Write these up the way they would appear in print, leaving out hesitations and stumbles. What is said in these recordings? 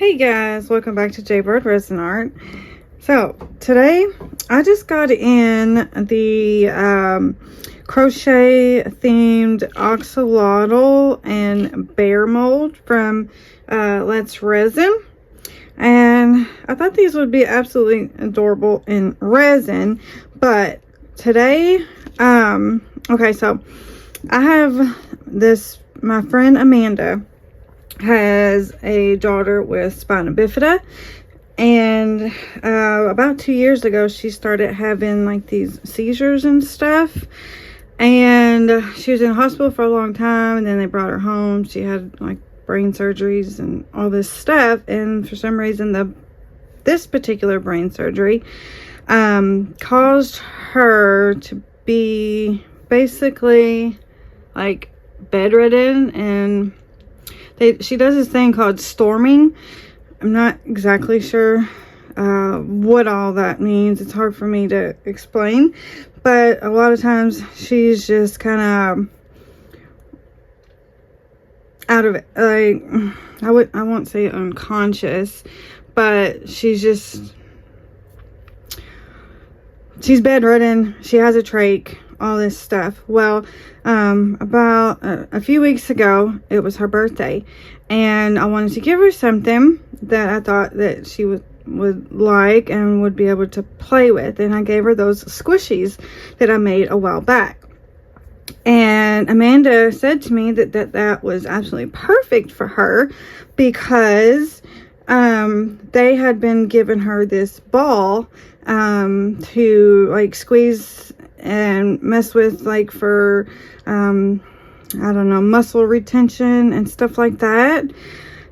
Hey guys, welcome back to Jaybirdresin art. So today I just got in the crochet themed axolotl and bear mold from Resin, and I thought these would be absolutely adorable in resin. But today okay, so I have this, my friend Amanda has a daughter with spina bifida, and about 2 years ago she started having like these seizures and stuff, and she was in hospital for a long time, and then they brought her home. She had like brain surgeries and all this stuff, and for some reason this particular brain surgery caused her to be basically like bedridden, and she does this thing called storming. I'm not exactly sure what all that means. It's hard for me to explain, but a lot of times she's just kind of out of it. Like, I won't say unconscious, but she's bedridden. She has a trach, all this stuff. Well, about a few weeks ago, it was her birthday, and I wanted to give her something that I thought that she would like and would be able to play with, and I gave her those squishies that I made a while back. And Amanda said to me that was absolutely perfect for her, because they had been giving her this ball to like squeeze and mess with, like for I don't know, muscle retention and stuff like that.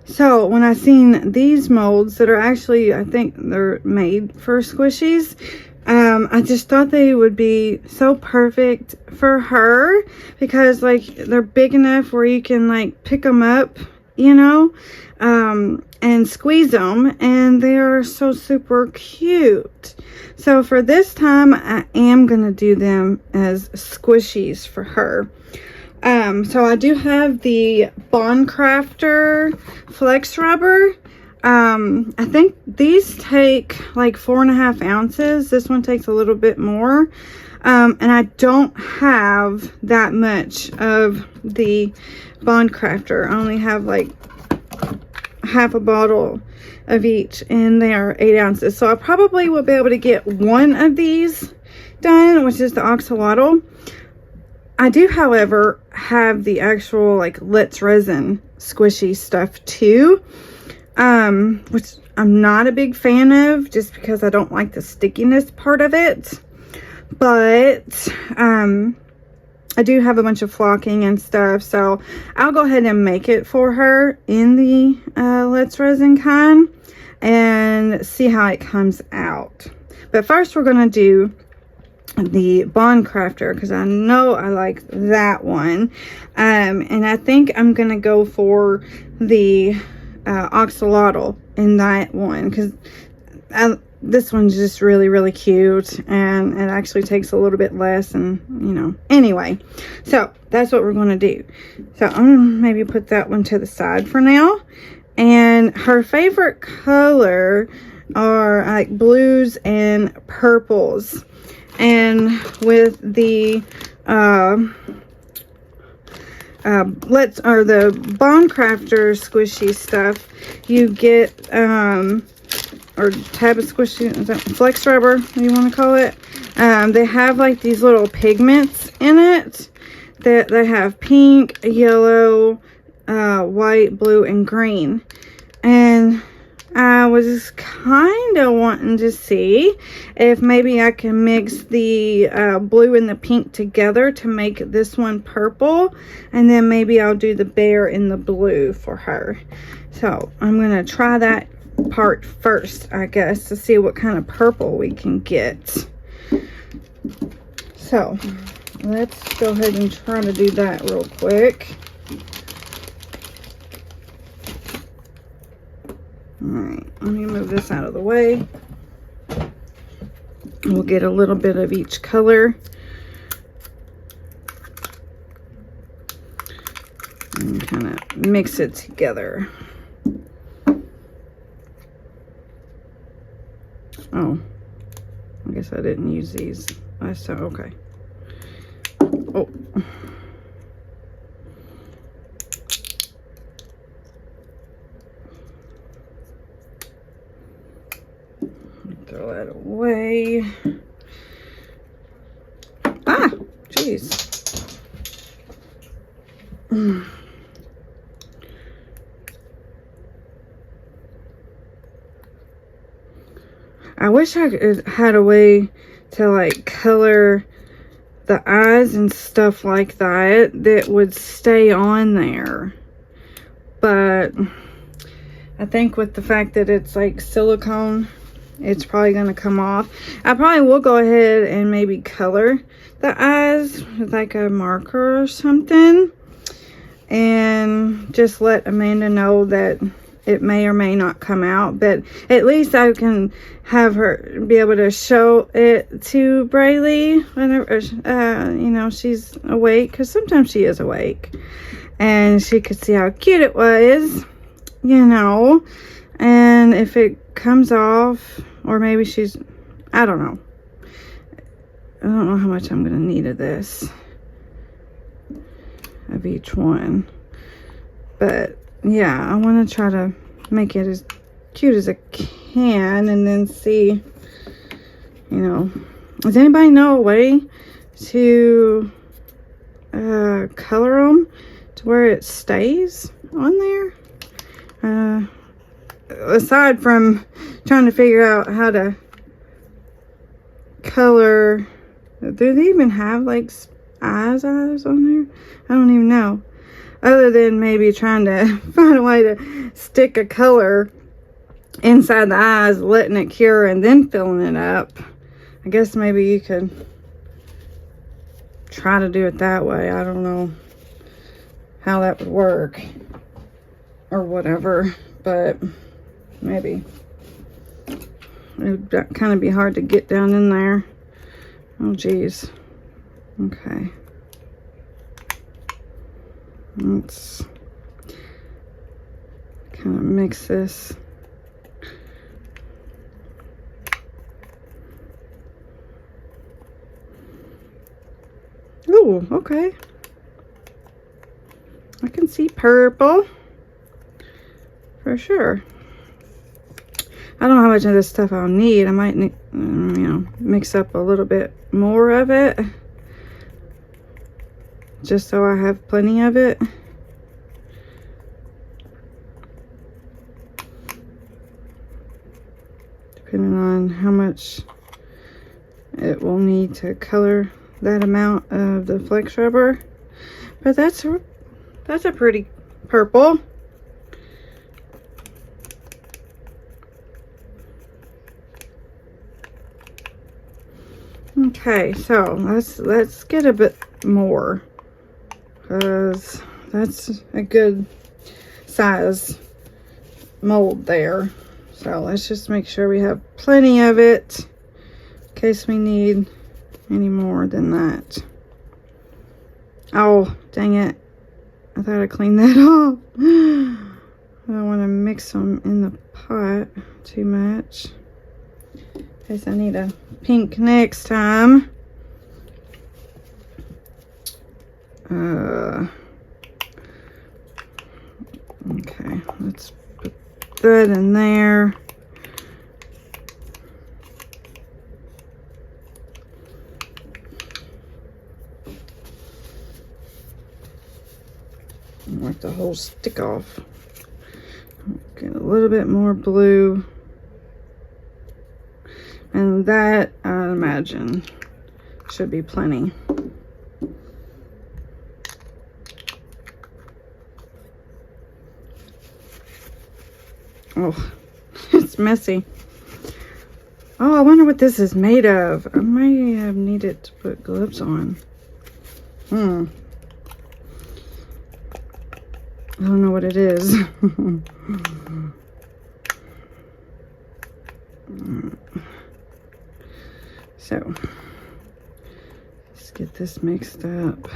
So when I seen these molds that are actually, I think they're made for squishies, I just thought they would be so perfect for her, because like they're big enough where you can like pick them up, you know, and squeeze them, and they are so super cute. So for this time, I am gonna do them as squishies for her. So I do have the Bond Crafter Flex Rubber. I think these take like 4.5 ounces. This one takes a little bit more. And I don't have that much of the Bond Crafter. I only have like half a bottle of each, and they are 8 ounces. So I probably will be able to get one of these done, which is the axolotl. I do, however, have the actual like Let's Resin squishy stuff too, which I'm not a big fan of, just because I don't like the stickiness part of it. But I do have a bunch of flocking and stuff, so I'll go ahead and make it for her in the Let's Resin kind and see how it comes out. But first we're going to do the Bond Crafter, because I know I like that one, and I think I'm going to go for the axolotl in that one, because this one's just really cute, and it actually takes a little bit less, and you know, anyway, so that's what we're going to do. So I'm going to maybe put that one to the side for now. And her favorite color are like blues and purples, and with the the Bond Crafter squishy stuff, you get or tab of squishy, is that flex rubber, what you want to call it? They have like these little pigments in it that they have pink, yellow, white, blue, and green. And I was kind of wanting to see if maybe I can mix the blue and the pink together to make this one purple, and then maybe I'll do the bear in the blue for her. So I'm going to try that part first, I guess, to see what kind of purple we can get. So let's go ahead and try to do that real quick. Alright, let me move this out of the way. We'll get a little bit of each color. And kind of mix it together. Oh, I guess I didn't use these last time. Okay. Oh. Throw that away. Ah, jeez. I wish I had a way to like color the eyes and stuff like that would stay on there. But I think with the fact that it's like silicone, it's probably going to come off. I probably will go ahead and maybe color the eyes with like a marker or something. And just let Amanda know that it may or may not come out. But at least I can have her be able to show it to Braylee whenever, you know, she's awake. Because sometimes she is awake. And she could see how cute it was, you know. And if it comes off, or maybe she's, I don't know. I don't know how much I'm going to need of this. Of each one. But yeah, I want to try to make it as cute as I can, and then see, you know, does anybody know a way to color them to where it stays on there, aside from trying to figure out how to color. Do they even have like eyes on there? I don't even know. Other than maybe trying to find a way to stick a color inside the eyes, letting it cure, and then filling it up. I guess maybe you could try to do it that way. I don't know how that would work or whatever, but maybe it would kind of be hard to get down in there. Oh geez. Okay. Let's kind of mix this. Oh, okay. I can see purple for sure. I don't know how much of this stuff I'll need. I might need, you know, mix up a little bit more of it, just so I have plenty of it. Depending on how much it will need to color that amount of the flex rubber. But that's a pretty purple. Okay, so let's get a bit more, because that's a good size mold there. So let's just make sure we have plenty of it in case we need any more than that. Oh, dang it. I thought I cleaned that off. I don't want to mix them in the pot too much. Guess I need a pink next time. Okay, let's put that in there. Wipe the whole stick off. Get a little bit more blue. And that, I imagine, should be plenty. Oh, it's messy. Oh, I wonder what this is made of. I may have needed to put gloves on. I don't know what it is. So, let's get this mixed up.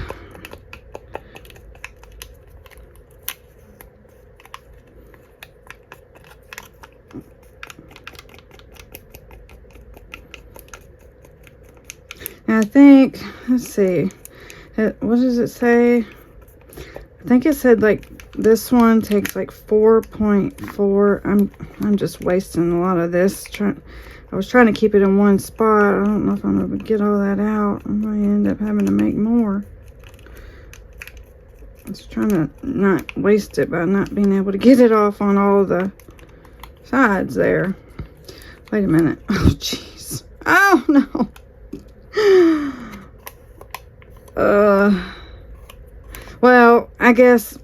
And I think, let's see, what does it say? I think it said like this one takes like 4.4. I'm just wasting a lot of this. I was trying to keep it in one spot. I don't know if I'm gonna get all that out. I might end up having to make more. I was trying to not waste it by not being able to get it off on all the sides there. Wait a minute. Oh, jeez. Oh, no. Well, I guess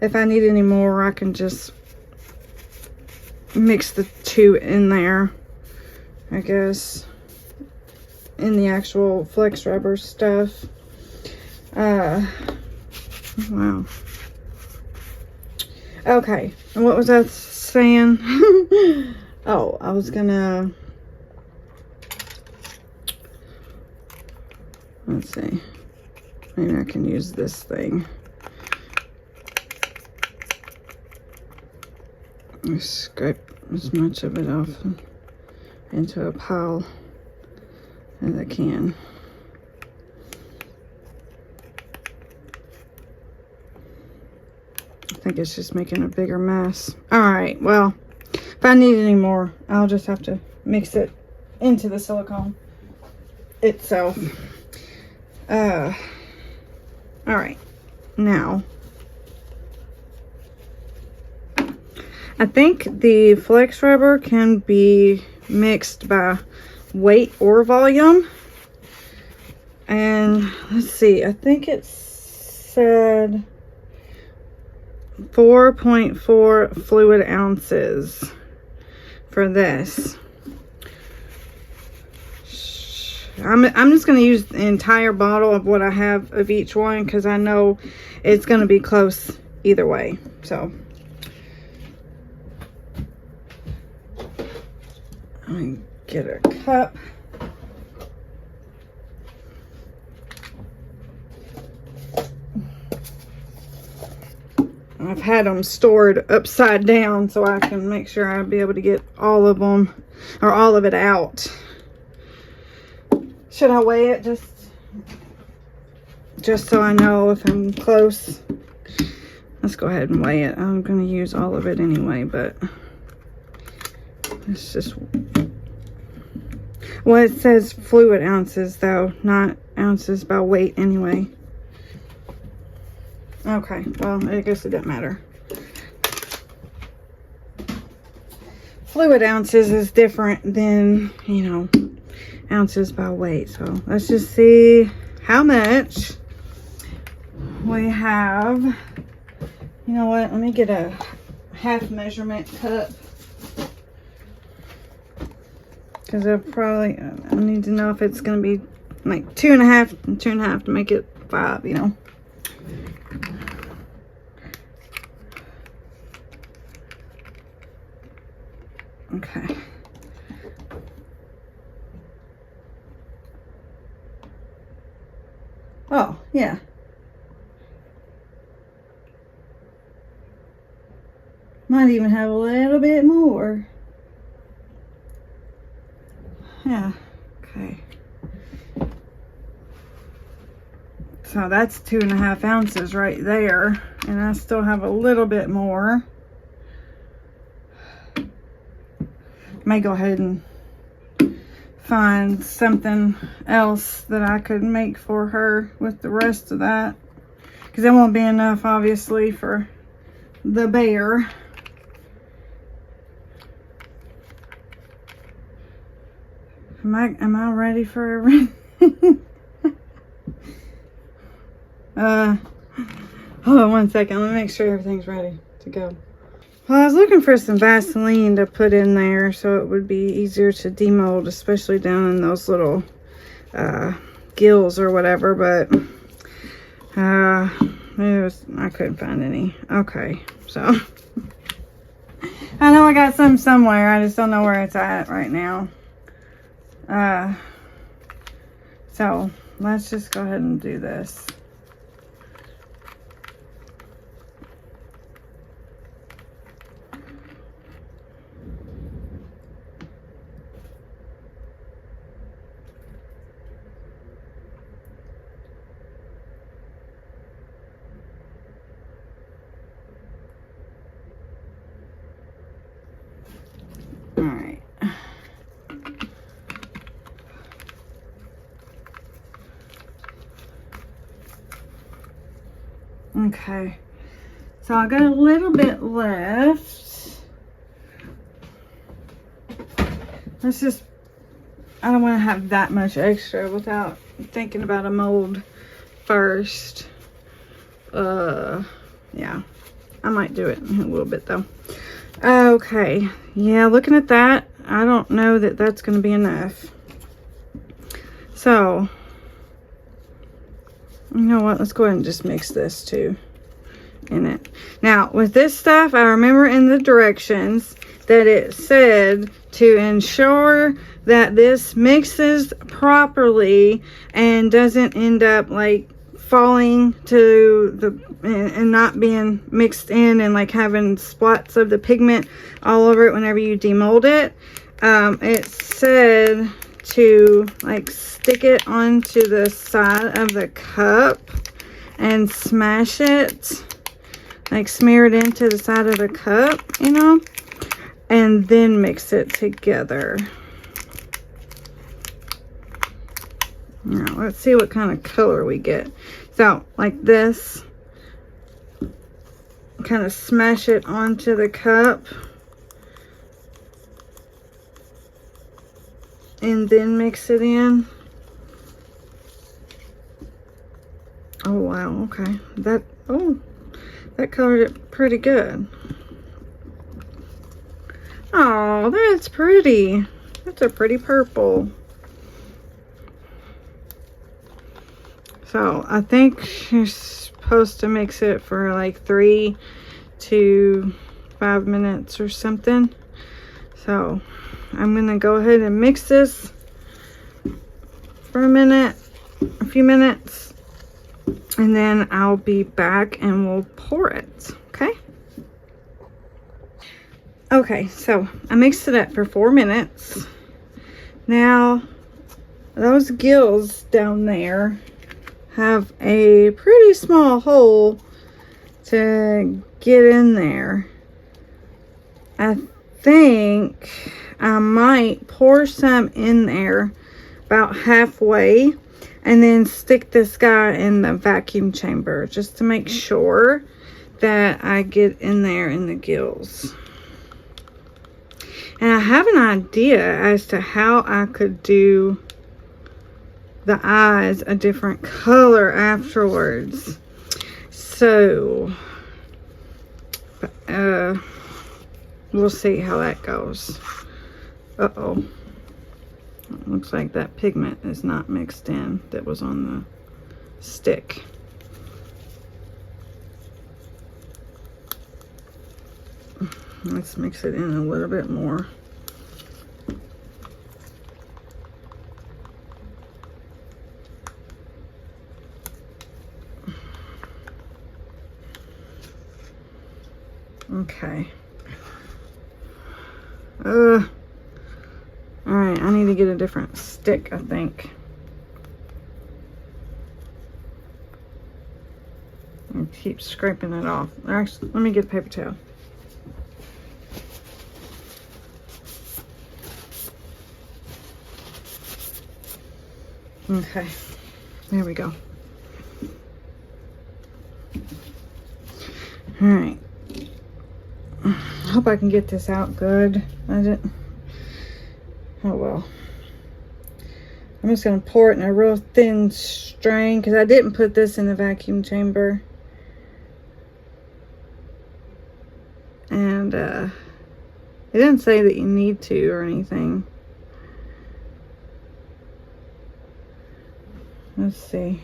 if I need any more, I can just mix the two in there, I guess, in the actual flex rubber stuff. Wow. Okay, and what was I saying? Oh, I was gonna, let's see, maybe I can use this thing. Scrape as much of it off into a pile as I can. I think it's just making a bigger mess. All right, well, if I need any more, I'll just have to mix it into the silicone itself. All right, now I think the flex rubber can be mixed by weight or volume. And let's see, I think it said 4.4 fluid ounces for this. I'm just going to use the entire bottle of what I have of each one, because I know it's going to be close either way. So let me get a cup. I've had them stored upside down so I can make sure I'll be able to get all of them, or all of it out. Should I weigh it just so I know if I'm close? Let's go ahead and weigh it. I'm going to use all of it anyway, but it's just, well, it says fluid ounces though, not ounces by weight anyway. Okay, well, I guess it doesn't matter. Fluid ounces is different than, you know, ounces by weight. So let's just see how much we have. You know what? Let me get a half measurement cup, because I need to know if it's going to be like 2.5 and 2.5 to make it 5, you know. Okay. Oh, yeah. Might even have a little bit more. Yeah. Okay. So that's 2.5 ounces right there. And I still have a little bit more. May go ahead and find something else that I could make for her with the rest of that, because it won't be enough obviously for the bear. Am I ready for hold on one second, let me make sure everything's ready to go. Well, I was looking for some Vaseline to put in there so it would be easier to demold, especially down in those little gills or whatever, but I couldn't find any. Okay, so I know I got some somewhere, I just don't know where it's at right now. So let's just go ahead and do this. Okay, so I got a little bit left. Let's just, I don't want to have that much extra without thinking about a mold first. Yeah, I might do it in a little bit though. Okay, yeah, looking at that, I don't know that that's going to be enough. So, you know what, let's go ahead and just mix this too in it. Now, with this stuff, I remember in the directions that it said to ensure that this mixes properly and doesn't end up like falling to the and not being mixed in and like having spots of the pigment all over it whenever you demold it. It said to like stick it onto the side of the cup and smash it, like smear it into the side of the cup, you know, and then mix it together. Now let's see what kind of color we get. So like this, kind of smash it onto the cup and then mix it in. Oh wow, okay, that colored it pretty good. Oh, that's pretty. That's a pretty purple. So I think you're supposed to mix it for like 3 to 5 minutes or something. So I'm gonna go ahead and mix this for a few minutes, and then I'll be back and we'll pour it, okay? Okay, so I mixed it up for 4 minutes. Now, those gills down there have a pretty small hole to get in there. I think I might pour some in there about halfway and then stick this guy in the vacuum chamber just to make sure that I get in there in the gills. And I have an idea as to how I could do the eyes a different color afterwards. So, we'll see how that goes. Uh-oh. Looks like that pigment is not mixed in that was on the stick. Let's mix it in a little bit more. Okay. Alright, I need to get a different stick, I think. And keep scraping it off. Actually, let me get a paper towel. Okay, there we go. Alright. I hope I can get this out good. Oh well. I'm just going to pour it in a real thin strain because I didn't put this in the vacuum chamber. And it didn't say that you need to or anything. Let's see.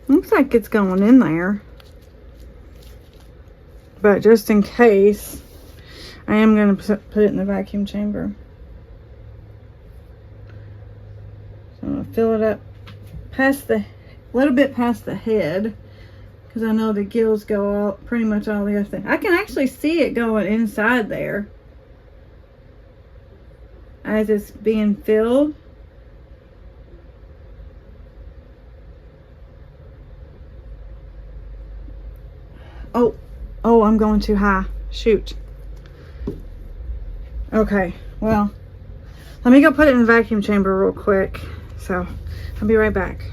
Looks like it's going in there. But just in case, I am going to put it in the vacuum chamber. So I'm going to fill it up past a little bit past the head, because I know the gills go out pretty much all the other thing. I can actually see it going inside there as it's being filled. Oh, I'm going too high. Shoot. Okay, well, let me go put it in the vacuum chamber real quick. So, I'll be right back.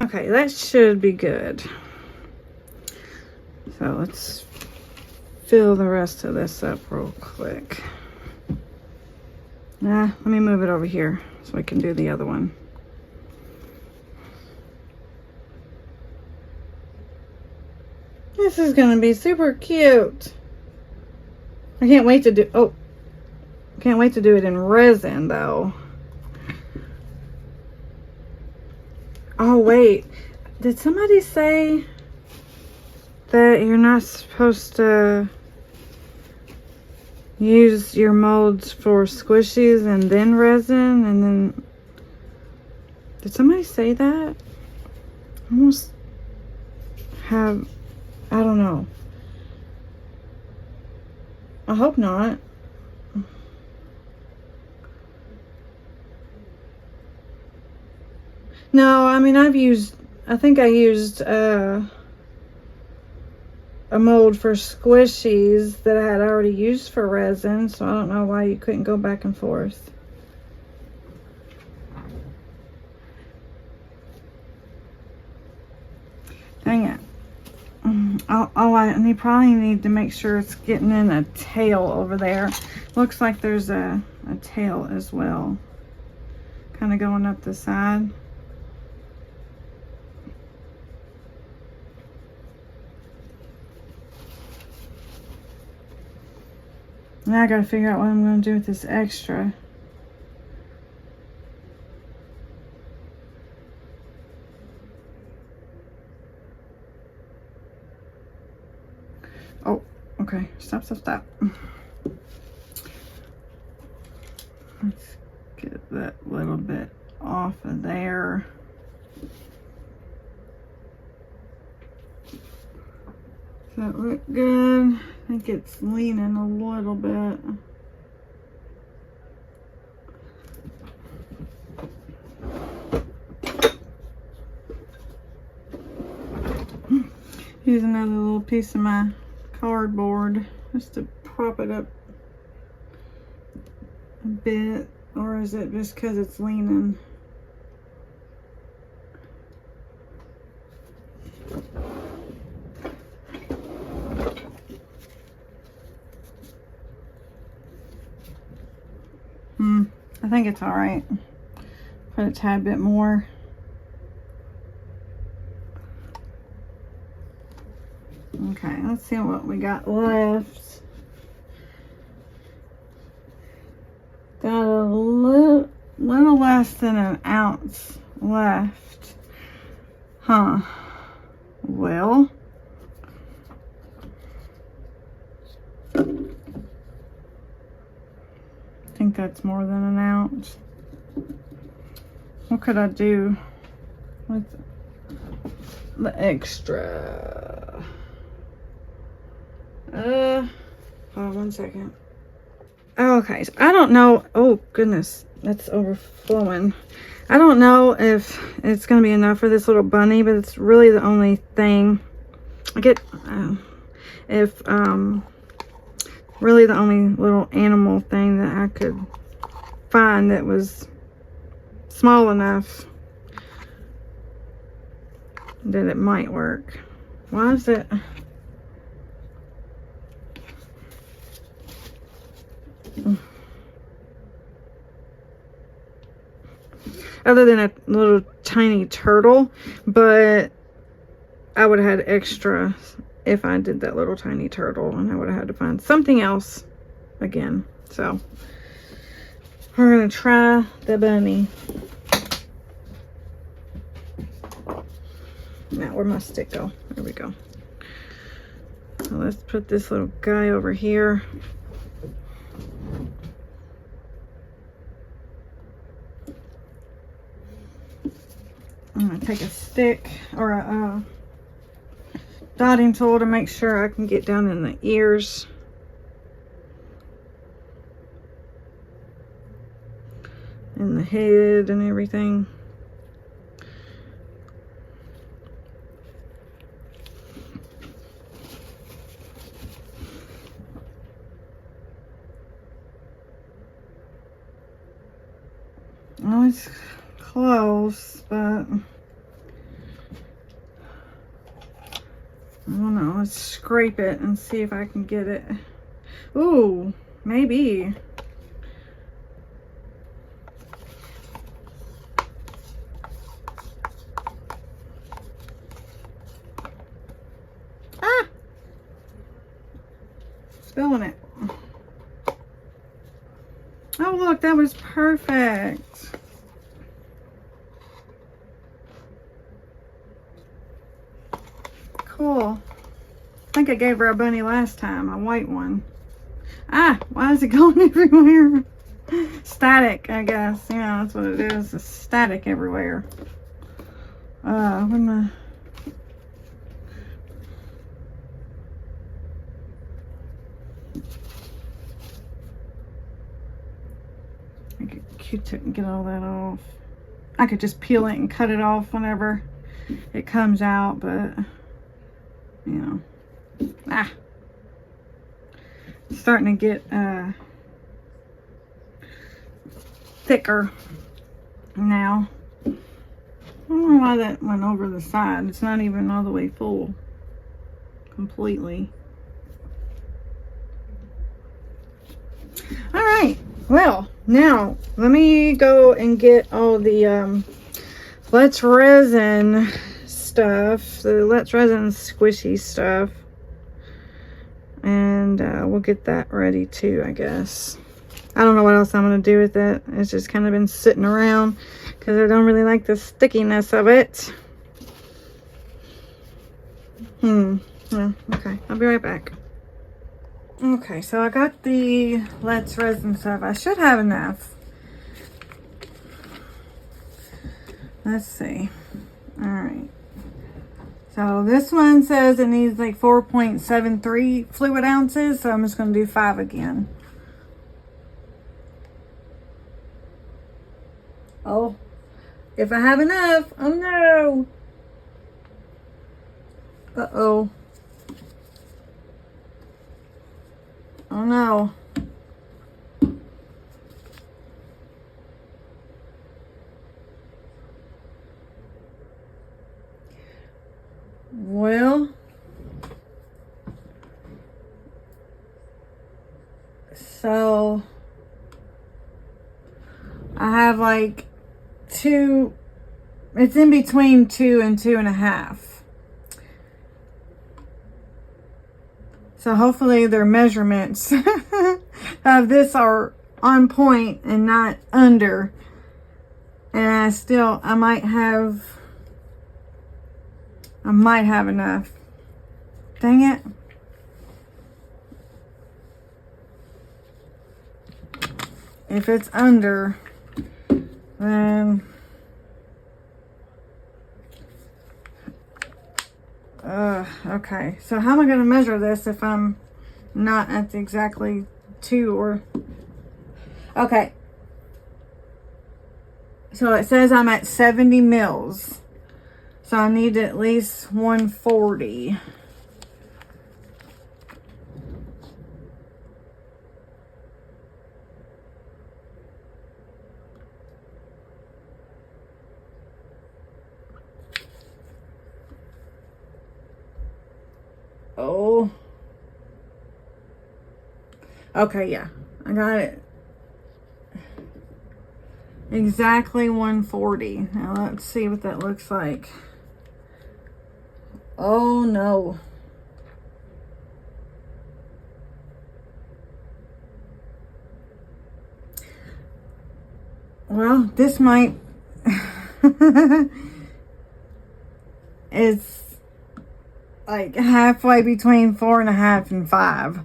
Okay, that should be good. So let's fill the rest of this up real quick. Let me move it over here so I can do the other one. This is gonna be super cute. I can't wait to do, can't wait to do it in resin though. Oh wait, did somebody say that you're not supposed to use your molds for squishies and then resin and then, did somebody say that? I almost have, I don't know. I hope not. No, I mean, I think I used a mold for squishies that I had already used for resin, so I don't know why you couldn't go back and forth. Dang it. I probably need to make sure it's getting in a tail over there. Looks like there's a tail as well, kind of going up the side. Now I gotta figure out what I'm gonna do with this extra. Oh, okay, stop. Let's get that little bit off of there. Does that look good? I think it's leaning a little bit. Use another little piece of my cardboard just to prop it up a bit, or is it just because it's leaning? I think it's all right. Put a tad bit more. Okay, let's see what we got left. Got a little less than an ounce left. Huh. Well. I think that's more than an ounce. What could I do with the extra? Hold on 1 second. Okay, so I don't know. Oh goodness, that's overflowing. I don't know if it's gonna be enough for this little bunny, but it's really the only thing I get. Really the only little animal thing that I could find that was small enough that it might work. Why is it? Other than a little tiny turtle, but I would have had extra if I did that little tiny turtle, and I would have had to find something else again. So we're gonna try the bunny. Now where'd my stick go? There we go. So let's put this little guy over here. I'm gonna take a stick or a dotting tool to make sure I can get down in the ears. And the head and everything. Oh, it's close, but know. Let's scrape it and see if I can get it. Ooh, maybe. Ah! Spilling it. Oh, look, that was perfect. Cool. I think I gave her a bunny last time, a white one. Ah, why is it going everywhere? Static, I guess. Yeah, that's what it is. It's static everywhere. When I get Q-tip and get all that off. I could just peel it and cut it off whenever it comes out, but you know, it's starting to get thicker now. I don't know why that went over the side. It's not even all the way full completely. All right, well, now let me go and get all the Let's Resin stuff, the Let's Resin squishy stuff, and we'll get that ready too, I guess. I don't know what else I'm going to do with it. It's just kind of been sitting around because I don't really like the stickiness of it. Yeah, okay, I'll be right back. Okay, so I got the Let's Resin stuff. I should have enough. Let's see. All right. So this one says it needs like 4.73 fluid ounces. So I'm just going to do 5 again. Oh, if I have enough. Oh no. Uh-oh. Oh no. Well, so I have like 2, it's in between 2 and 2.5. So hopefully their measurements of this are on point and not under. And I might have enough. Dang it. If it's under, then okay. So how am I going to measure this if I'm not at exactly 2 or... Okay. So it says I'm at 70 mils. So I need at least 140. Oh. Okay, yeah. I got it. Exactly 140. Now let's see what that looks like. Oh no. Well, this might it's like halfway between 4.5 and 5.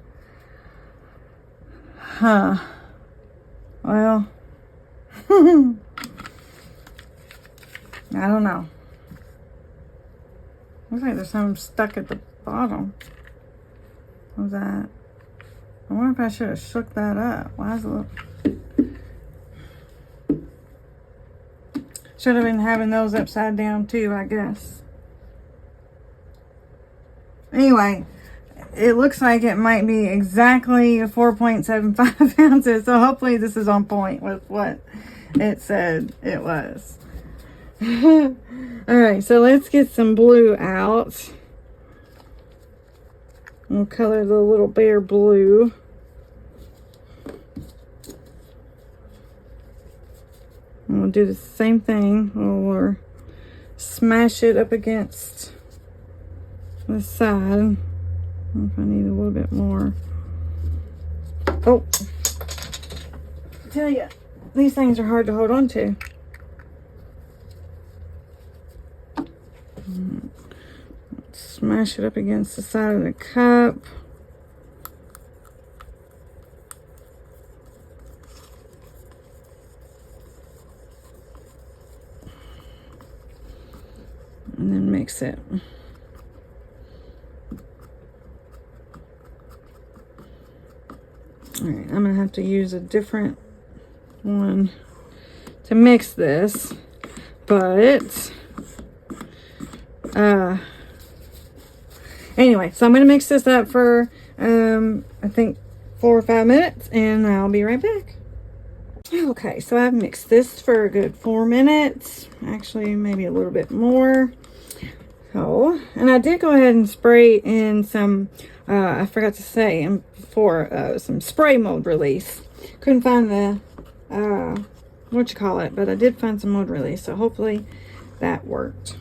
Huh. Well, I don't know. Looks like there's something stuck at the bottom. What was that? I wonder if I should have shook that up. Why is it look... Should have been having those upside down too, I guess. Anyway, it looks like it might be exactly 4.75 ounces. So hopefully this is on point with what it said it was. All right, so let's get some blue out. We'll color the little bear blue. And we'll do the same thing. We'll smash it up against the side. I don't know if I need a little bit more. Oh, I tell you, these things are hard to hold on to. Smash it up against the side of the cup. And then mix it. All right, I'm gonna have to use a different one to mix this, but anyway, so I'm gonna mix this up for I think 4 or 5 minutes, and I'll be right back. Okay, so I've mixed this for a good 4 minutes, actually maybe a little bit more. So, and I did go ahead and spray in some I forgot to say before, some spray mold release. Couldn't find the what you call it, but I did find some mold release, so hopefully that worked.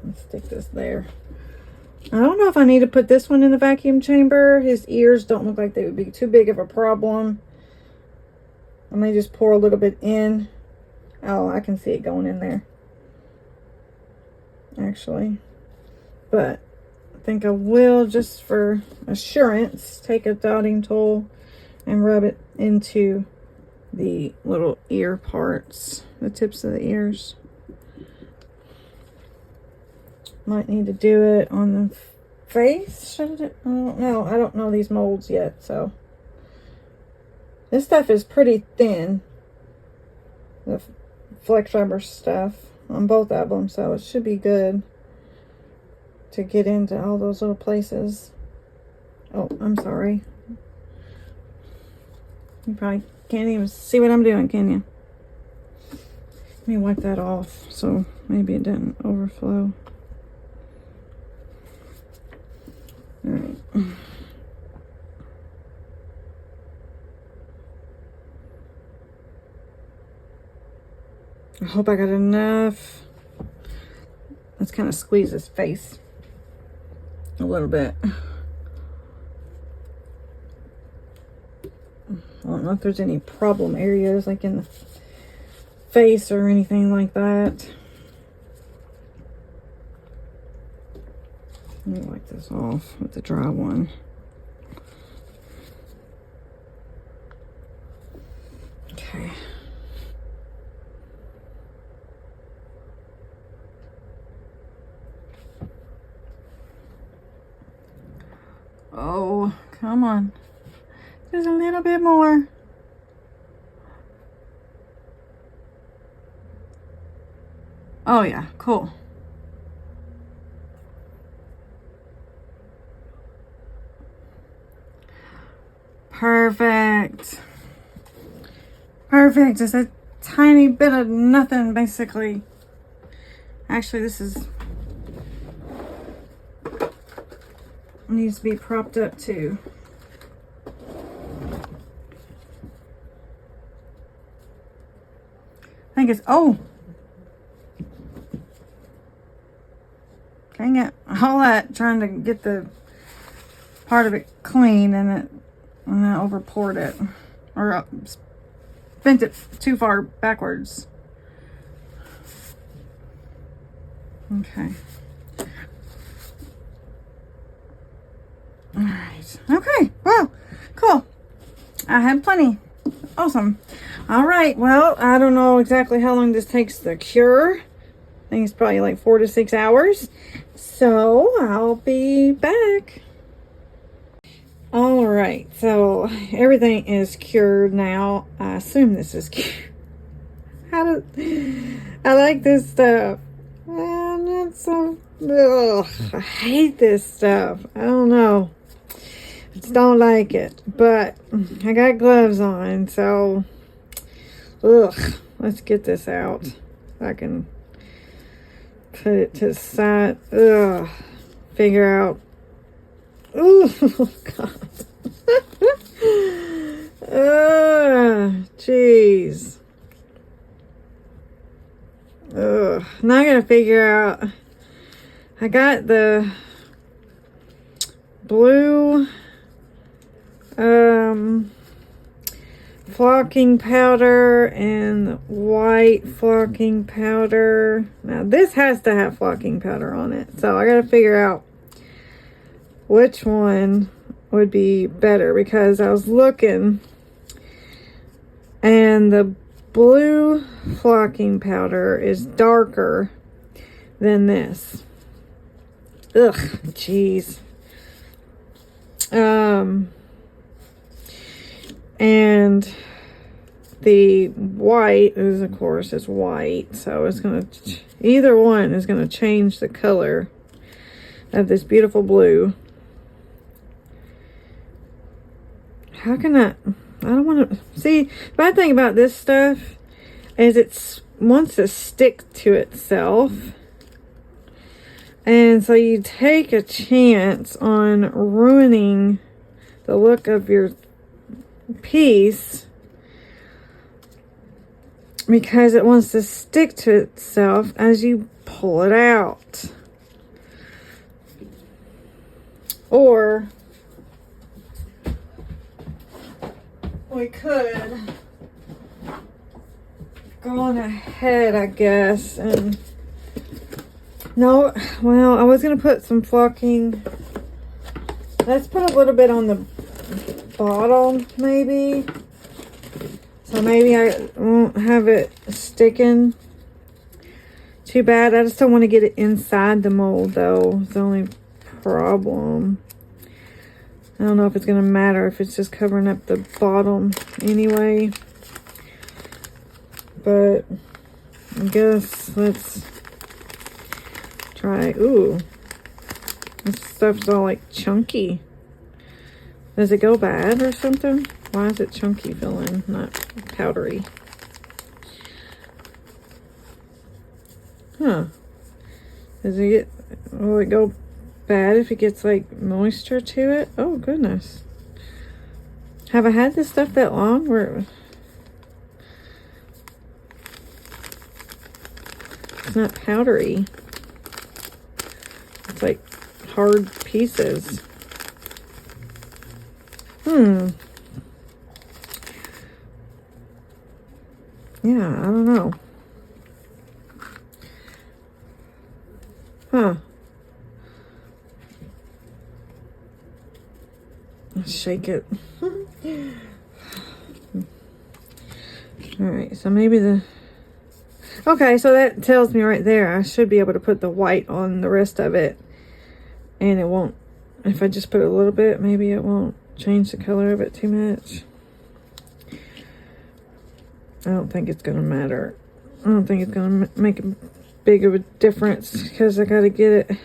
Let's stick this there. I don't know if I need to put this one in the vacuum chamber. His ears don't look like they would be too big of a problem. I may just pour a little bit in. Oh, I can see it going in there, actually. But I think I will, just for assurance, take a dotting tool and rub it into the little ear parts, the tips of the ears. Might need to do it on the face. Should it? I don't know. I don't know these molds yet, so. This stuff is pretty thin. The flex rubber stuff on both of them, so it should be good to get into all those little places. Oh, I'm sorry. You probably can't even see what I'm doing, can you? Let me wipe that off so maybe it didn't overflow. All right. I hope I got enough. Let's kind of squeeze his face a little bit. I don't know if there's any problem areas like in the face or anything like that. Let me wipe this off with the dry one. Okay. Oh, come on. Just a little bit more. Oh yeah, cool. Perfect. Perfect. Just a tiny bit of nothing, basically. Actually, this needs to be propped up too. I think it's, oh, dang it, all that trying to get the part of it clean, and I over poured it, or bent it too far backwards. Okay. All right. Okay. Well, cool. I had plenty. Awesome. All right. Well, I don't know exactly how long this takes to cure. I think it's probably like 4 to 6 hours. So I'll be back. All right. So everything is cured now. I assume this is cured. I like this stuff. I'm not so. Ugh, I hate this stuff. I don't know. I just don't like it. But I got gloves on, so ugh. Let's get this out. I can put it to the side. Ugh. Figure out. Oh, God. Jeez. Ugh. Now I gotta figure out. I got the blue flocking powder and white flocking powder. Now this has to have flocking powder on it, so I gotta figure out which one would be better, because I was looking and the blue flocking powder is darker than this. Ugh, jeez. And the white is, of course, is white, so it's gonna, either one is gonna change the color of this beautiful blue. How can I don't want to see. The bad thing about this stuff is it wants to stick to itself, and so you take a chance on ruining the look of your piece because it wants to stick to itself as you pull it out. Or we could go on ahead, I guess, and no, well, I was gonna put some flocking. Let's put a little bit on the bottom, maybe. So maybe I won't have it sticking too bad. I just don't want to get it inside the mold, though. It's the only problem. I don't know if it's going to matter if it's just covering up the bottom anyway. But I guess let's try. Ooh, this stuff's all like chunky. Does it go bad or something? Why is it chunky feeling, not powdery? Huh. Will it go bad if it gets like moisture to it? Oh goodness. Have I had this stuff that long where it's not powdery? It's like hard pieces. Yeah, I don't know. Huh. Let's shake it. Alright, so maybe okay, so that tells me right there I should be able to put the white on the rest of it. And it won't, if I just put a little bit, maybe it won't change the color of it too much. I don't think it's gonna matter. I don't think it's gonna make a big of a difference because I gotta get it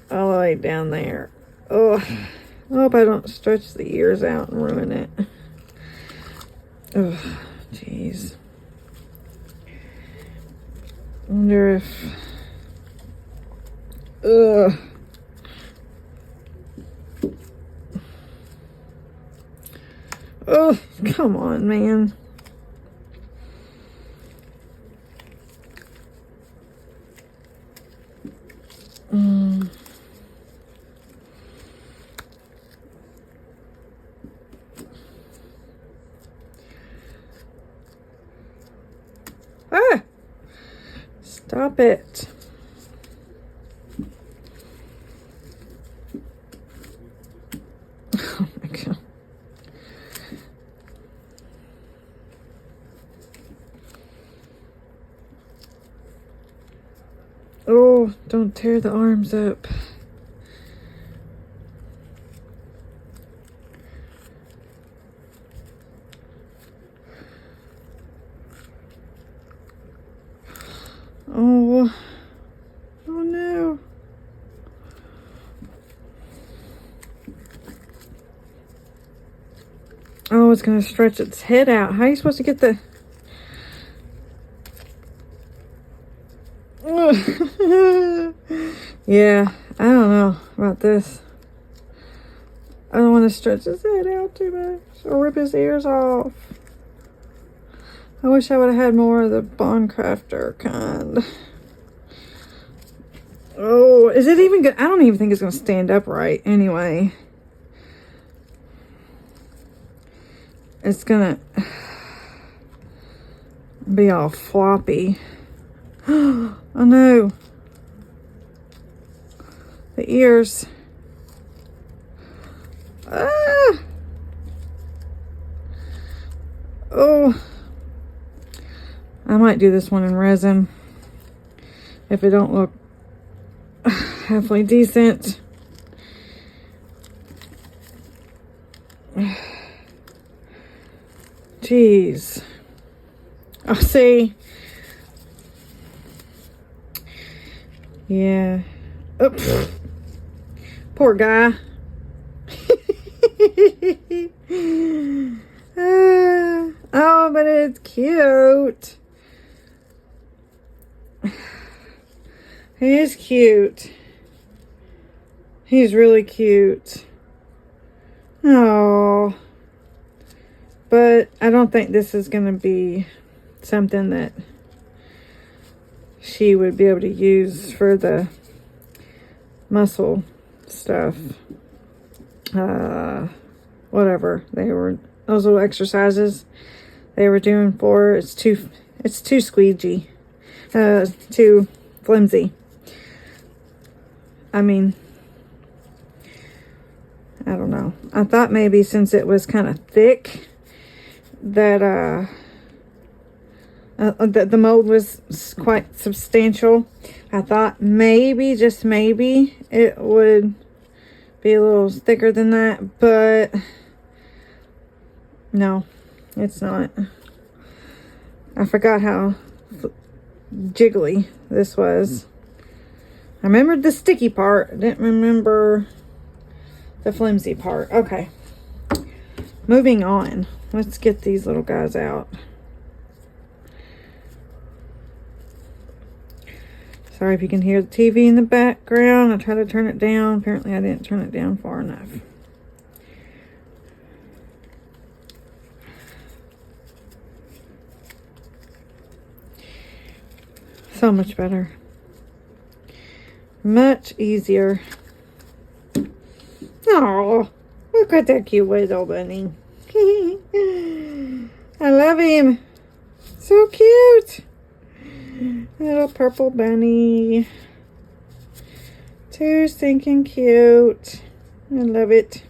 all the way down there. Oh, I hope I don't stretch the ears out and ruin it. Oh, jeez. Wonder if. Ugh. Oh, come on, man. Ah! Stop it. Oh my God. Oh, don't tear the arms up. Oh, oh no. Oh, it's going to stretch its head out. How are you supposed to get the... Yeah, I don't know about this. I don't want to stretch his head out too much or rip his ears off. I wish I would have had more of the Bond Crafter kind. Oh, is it even good? I don't even think it's going to stand up right anyway. It's going to be all floppy. Oh no. The ears. Ah! Oh. I might do this one in resin if it don't look halfway decent. Jeez. Oh, see. Yeah. Oops. Poor guy. Oh, but it's cute. He is cute. He's really cute. Oh. But I don't think this is going to be something that she would be able to use for the muscle stuff. Whatever those little exercises they were doing for her, it's too squeegee, too flimsy. I mean, I don't know. I thought maybe since it was kind of thick that the mold was quite substantial. I thought maybe, just maybe, it would be a little thicker than that, but no, it's not. I forgot how jiggly this was. I remembered the sticky part. I didn't remember the flimsy part. Okay, moving on. Let's get these little guys out. Sorry if you can hear the TV in the background. I tried to turn it down. Apparently I didn't turn it down far enough. So much better. Much easier. Oh, look at that cute little bunny. I love him. So cute. Little purple bunny. Too stinking cute. I love it.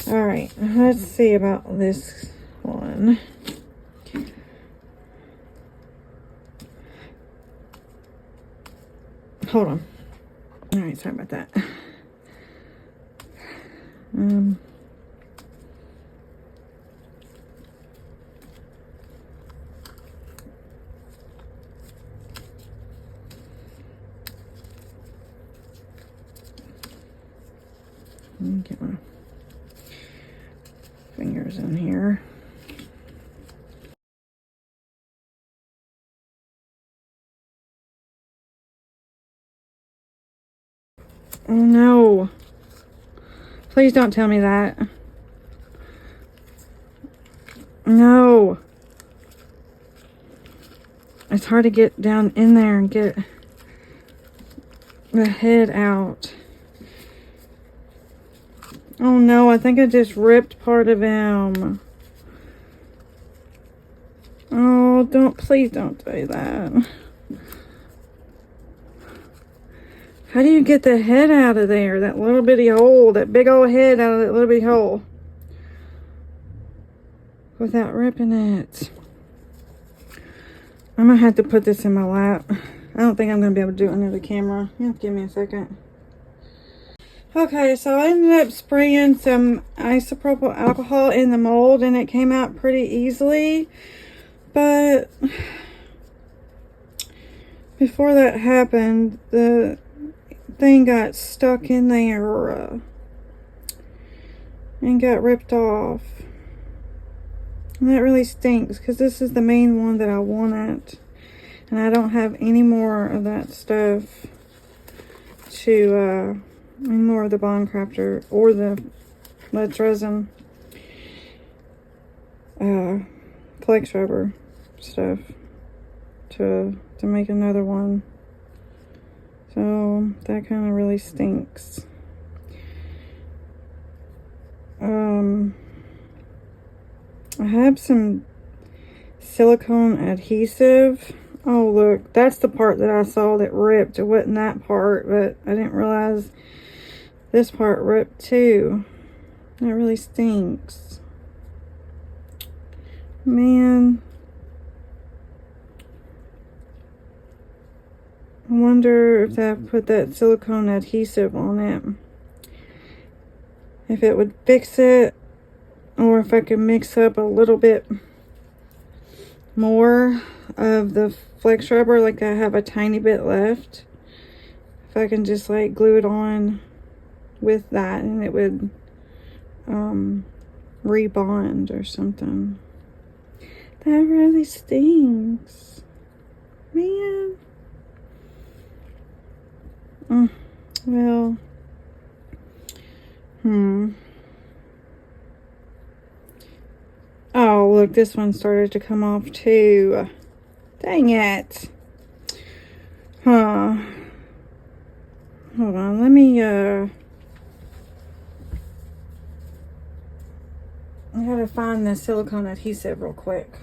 Alright, let's see about this one. Hold on. Alright, sorry about that. Let me get my fingers in here. Oh no. Please don't tell me that. No. It's hard to get down in there and get the head out. Oh no, I think I just ripped part of him. Oh, please don't do that. How do you get the head out of there? That little bitty hole, that big old head out of that little bitty hole. Without ripping it. I'm gonna have to put this in my lap. I don't think I'm gonna be able to do it under the camera. You have to give me a second. Okay, so I ended up spraying some isopropyl alcohol in the mold and it came out pretty easily. But before that happened, the thing got stuck in there and got ripped off. And that really stinks because this is the main one that I wanted. And I don't have any more of that stuff to, any more of the Bond Crafter or the Let's Resin flex rubber stuff to make another one. So that kind of really stinks. I have some silicone adhesive. Oh, look, that's the part that I saw that ripped. It wasn't that part, but I didn't realize this part ripped too. That really stinks. Man. I wonder if I put that silicone adhesive on it, if it would fix it, or if I could mix up a little bit more of the flex rubber, like I have a tiny bit left. If I can just like glue it on with that, and it would rebond or something. That really stinks, man. Well, oh, look, this one started to come off too. Dang it. Hold on, let me, I gotta find the silicone adhesive real quick.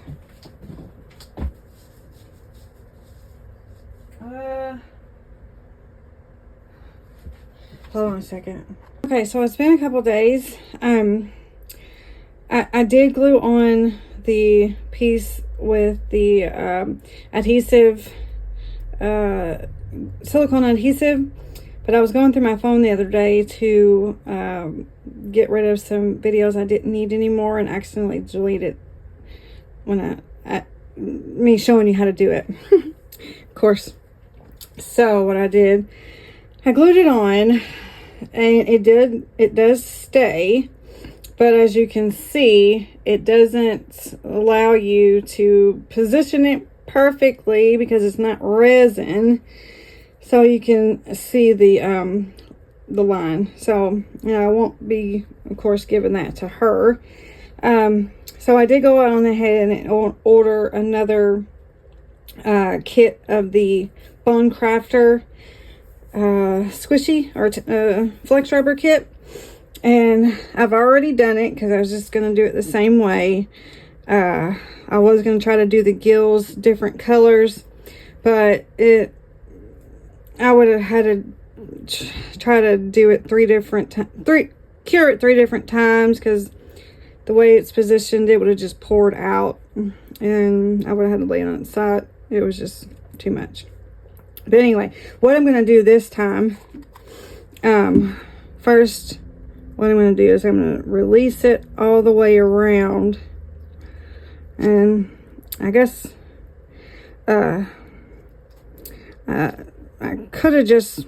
Hold on a second. Okay, so it's been a couple days. I did glue on the piece with the adhesive, silicone adhesive, but I was going through my phone the other day to get rid of some videos I didn't need anymore, and accidentally deleted when me showing you how to do it. Of course. So what I did, I glued it on, and it does stay, but as you can see, it doesn't allow you to position it perfectly because it's not resin. So you can see the line. So, you know, I won't be, of course, giving that to her. So I did go on ahead and order another kit of the Bone Crafter squishy or flex rubber kit, and I've already done it because I was just going to do it the same way. I was going to try to do the gills different colors, but I would have had to try to do it cure it 3 different times, because the way it's positioned, it would have just poured out, and I would have had to lay it on its side. It was just too much. But anyway, what I'm going to do this time, first, what I'm going to do is I'm going to release it all the way around. And I guess, I could have just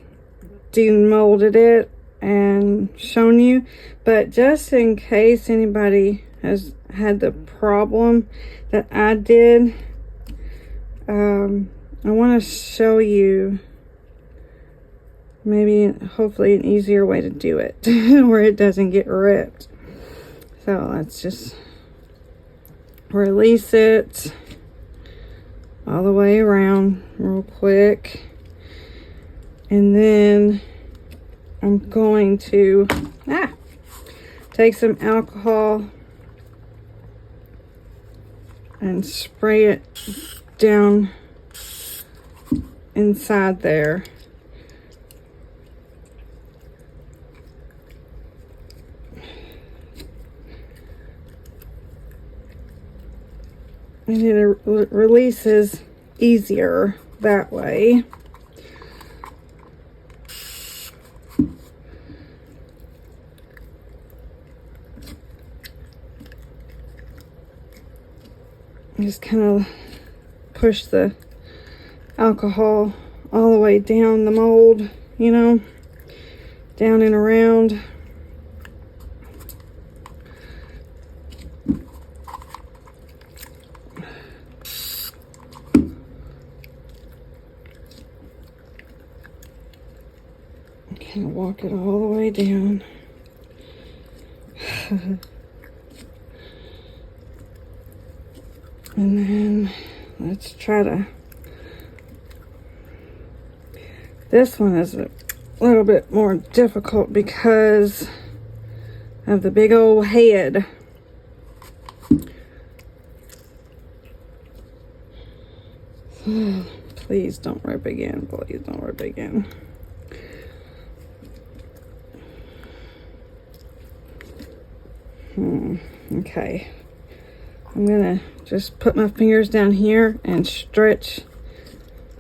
demolded it and shown you, but just in case anybody has had the problem that I did, I want to show you maybe, hopefully, an easier way to do it where it doesn't get ripped. So let's just release it all the way around real quick, and then I'm going to take some alcohol and spray it down inside there. And it releases easier that way. Just kind of push the alcohol all the way down the mold, you know, down and around. kind of walk it all the way down. And then let's try to, this one is a little bit more difficult because of the big old head. Please don't rip again. Please don't rip again. Okay. I'm gonna just put my fingers down here and stretch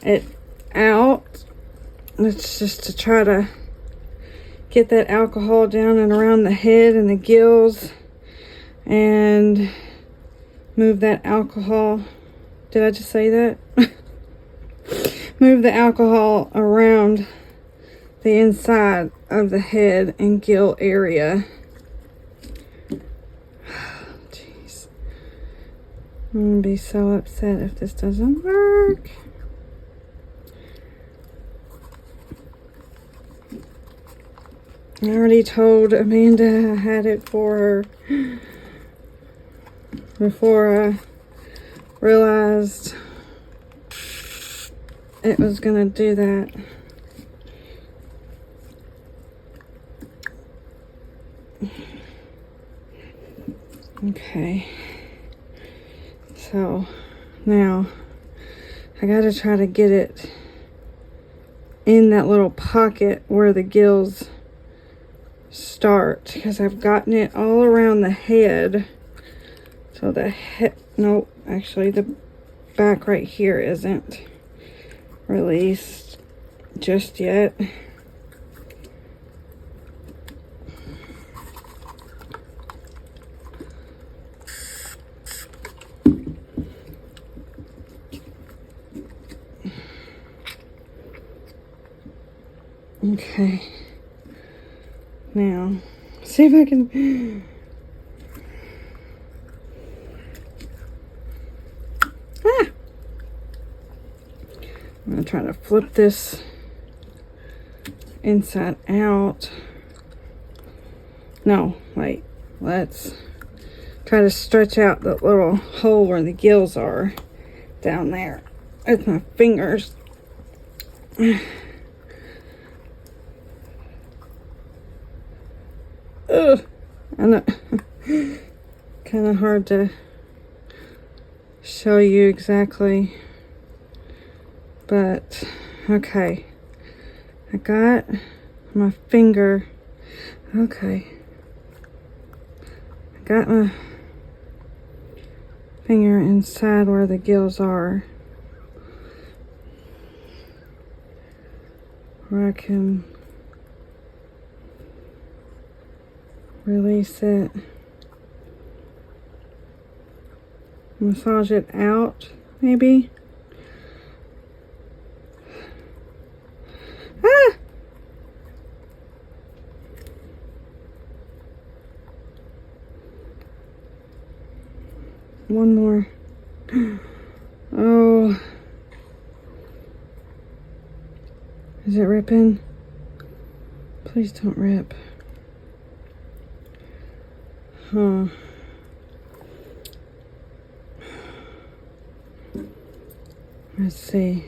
it out. It's just to try to get that alcohol down and around the head and the gills and move that alcohol. Did I just say that? Move the alcohol around the inside of the head and gill area. Jeez. I'm gonna be so upset if this doesn't work. I already told Amanda I had it for her before I realized it was gonna do that. Okay, so now I gotta try to get it in that little pocket where the gills start, because I've gotten it all around the head. So the head, no, actually the back right here isn't released just yet. Okay. Now, see if I can. I'm gonna try to flip this inside out. No, wait. Let's try to stretch out the little hole where the gills are down there with my fingers. Ugh, I know. Kind of hard to show you exactly, but okay. I got my finger. Okay. I got my finger inside where the gills are, where I can release it, massage it out, maybe. Ah! One more. Oh. Is it ripping? Please don't rip. Huh. Let's see.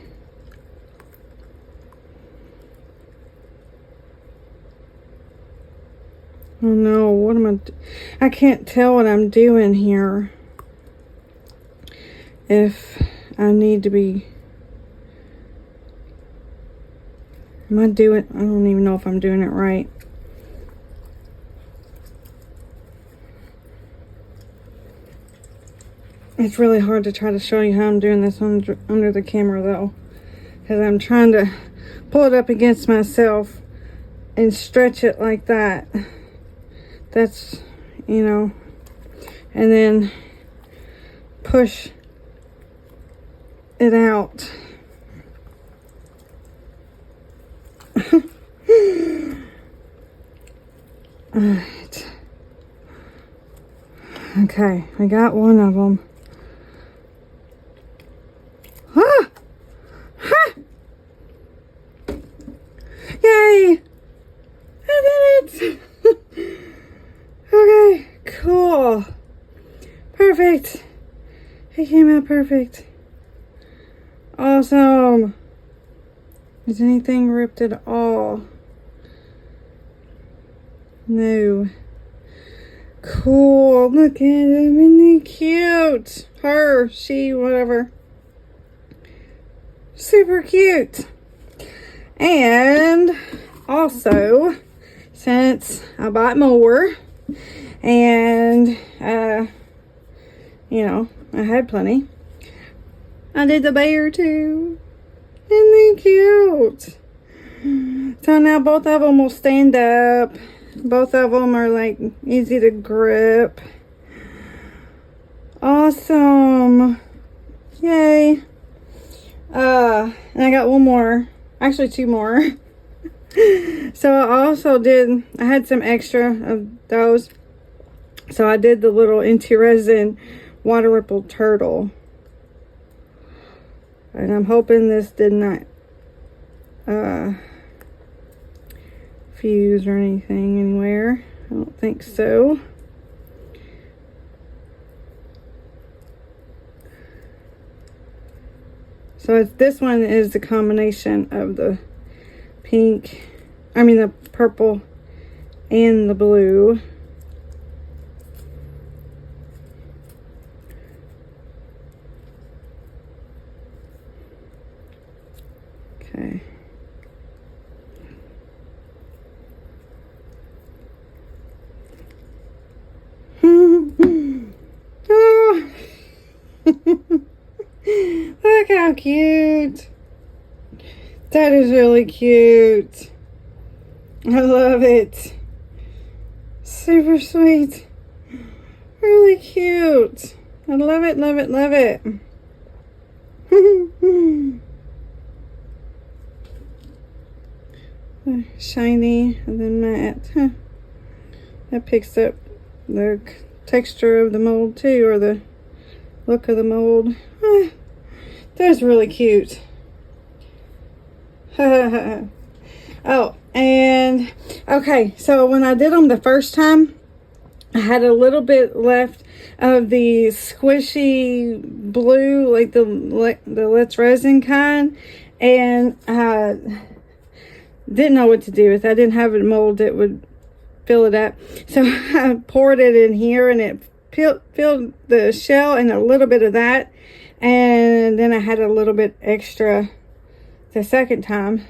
Oh no, what am I can't tell what I'm doing here. If I need to be, I don't even know if I'm doing it right. It's really hard to try to show you how I'm doing this under the camera though, because I'm trying to pull it up against myself and stretch it like that. That's, you know, and then push it out. Alright. Okay, I got one of them. Ah! Ha! Yay! works. Okay, cool. Perfect. It came out perfect. Awesome. Is anything ripped at all? No. Cool. Look at him. Isn't he cute? Her, she, whatever. Super cute. And also, since I bought more and you know, I had plenty, I did the bear too. Isn't he cute? So now both of them will stand up. Both of them are like easy to grip. Awesome. Yay. And I got one more, actually two more. So I also I had some extra of those. So I did the little Resin water ripple turtle. And I'm hoping this did not fuse or anything anywhere. I don't think so. So this one is the combination of the pink, the purple and the blue. Okay. Oh. Look how cute. That is really cute. I love it. Super sweet. Really cute. I love it, love it, love it. Shiny and then matte. Huh. That picks up the texture of the mold too, or the look of the mold. That's really cute. Oh, and okay, so when I did them the first time, I had a little bit left of the squishy blue, like the Let's Resin kind, and I didn't know what to do with it. I didn't have a mold that would fill it up, so I poured it in here, and it filled the shell and a little bit of that, and then I had a little bit extra the second time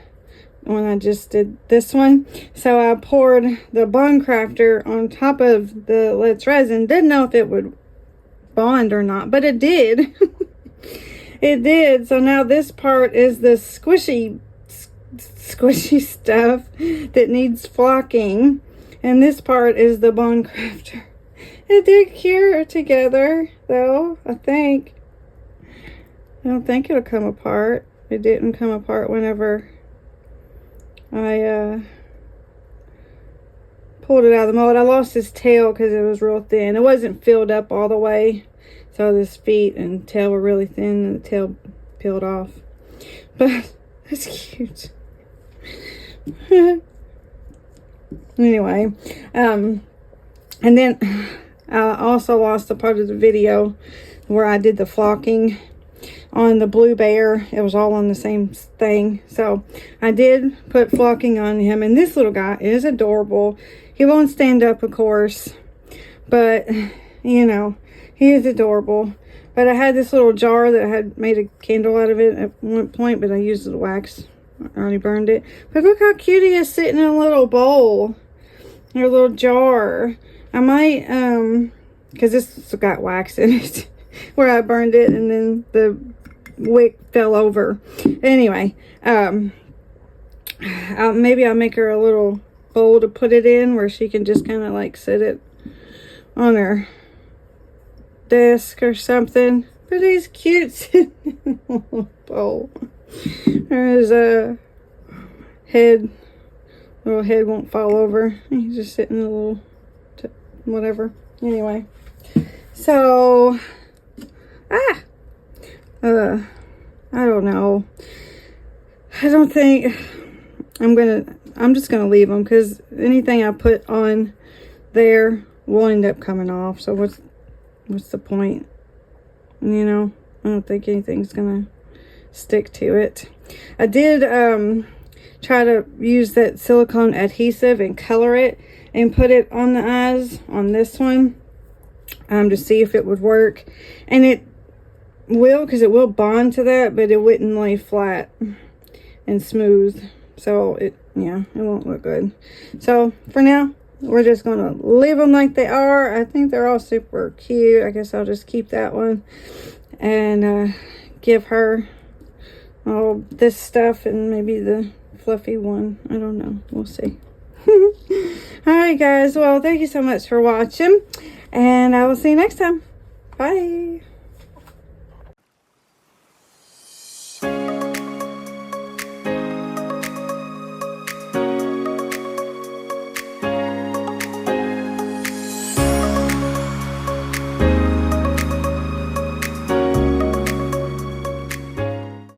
when I just did this one. So I poured the Bond Crafter on top of the Let's Resin. Didn't know if it would bond or not, but it did. It did. So now this part is the squishy stuff that needs flocking, and this part is the Bond Crafter. It did cure together though, I think. I don't think it'll come apart. It didn't come apart whenever I pulled it out of the mold. I lost his tail because it was real thin. It wasn't filled up all the way, so his feet and tail were really thin, and the tail peeled off. But that's cute. Anyway, and then I also lost a part of the video where I did the flocking on the blue bear. It was all on the same thing. So I did put flocking on him, and this little guy is adorable. He won't stand up, of course, but you know, he is adorable. But I had this little jar that I had made a candle out of it at one point, but I used the wax. I already burned it. But look how cute he is sitting in a little bowl or a little jar. I might because this got wax in it where I burned it, and then the wick fell over. Anyway, maybe I'll make her a little bowl to put it in where she can just kind of like sit it on her desk or something. But he's cute sitting in a little bowl. His little head won't fall over. He's just sitting in a little whatever. Anyway, so I don't know. I don't think I'm just gonna leave them, because anything I put on there will end up coming off. So what's the point? You know, I don't think anything's gonna stick to it. I did try to use that silicone adhesive and color it and put it on the eyes on this one to see if it would work, and it will, because it will bond to that, but it wouldn't lay flat and smooth. So it won't look good. So for now, we're just gonna leave them like they are. I think they're all super cute. I guess I'll just keep that one and give her all this stuff and maybe the fluffy one. I don't know, we'll see. All right guys, well, thank you so much for watching, and I will see you next time. Bye.